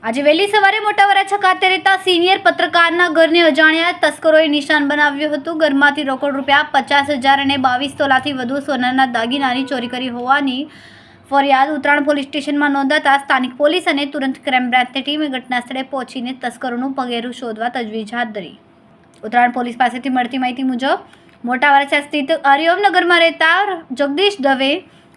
આજે વહેલી સવારે મોટા વરાછા ખાતે રહેતા સિનિયર પત્રકારના ઘરને અજાણ્યા તસ્કરોએ નિશાન બનાવ્યું હતું. ઘરમાંથી રોકડ રૂપિયા 50,000 અને 22 તોલાથી વધુ સોનાના દાગીનાની ચોરી કરી હોવાની ફરિયાદ ઉત્તરાયણ પોલીસ સ્ટેશનમાં નોંધાતા સ્થાનિક પોલીસ અને તુરંત ક્રાઇમ બ્રાન્ચની ટીમે ઘટના સ્થળે પહોંચીને તસ્કરોનું પગેરું શોધવા તજવીજ હાથ ધરી. ઉત્તરાયણ પોલીસ પાસેથી મળતી માહિતી મુજબ મોટા વરાછા સ્થિત આર્યવનગરમાં રહેતા જગદીશ દવે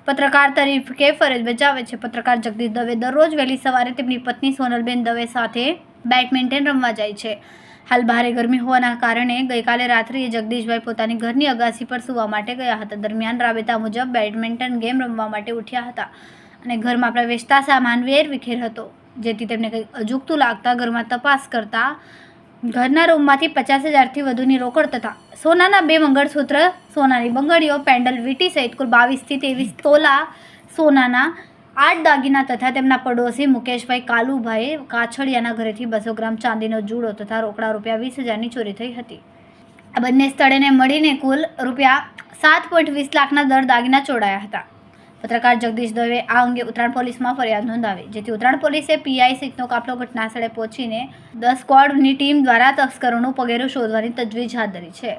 પત્રકાર તરીકે ફરજ બજાવે છે. પત્રકાર જગદીશ દવે દરરોજ વહેલી સવારે તેમની પત્ની સોનલબેન દવે સાથે બેડમિન્ટન રમવા જાય છે. હાલ ભારે ગરમી હોવાના કારણે ગઈકાલે રાત્રિએ જગદીશભાઈ પોતાની ઘરની અગાસી પર સૂવા માટે ગયા હતા. દરમિયાન રાબેતા મુજબ બેડમિન્ટન ગેમ રમવા માટે ઉઠ્યા હતા અને ઘરમાં પ્રવેશતા સામાન વેરવિખેર હતો, જેથી તેમને કંઈક અજુગતું લાગતા ઘરમાં તપાસ કરતા ઘરના રૂમમાંથી 50,000થી વધુની રોકડ તથા સોનાના 2 મંગળસૂત્ર, સોનાની બંગડીઓ, પેન્ડલ, વીંટી સહિત કુલ 22થી 23 તોલા સોનાના 8 દાગીના તથા તેમના પડોશી મુકેશભાઈ કાલુભાઈ કાછડિયાના ઘરેથી 200 ગ્રામ ચાંદીનો જુડો તથા રોકડા રૂપિયા 20,000ની ચોરી થઈ હતી. આ બંને સ્થળેને મળીને કુલ રૂપિયા 7.20 લાખના દાગીના ચોરાયા હતા. પત્રકાર જગદીશ દવે આ અંગે ઉત્તરાયણ પોલીસમાં ફરિયાદ નોંધાવી, જેથી ઉત્તરાયણ પોલીસે પીઆઈ સહિતનો કાફલો ઘટના સ્થળે પહોંચીને 10 સ્ક્વોડની ટીમ દ્વારા તસ્કરોનું પગેરું શોધવાની તજવીજ હાથ ધરી છે.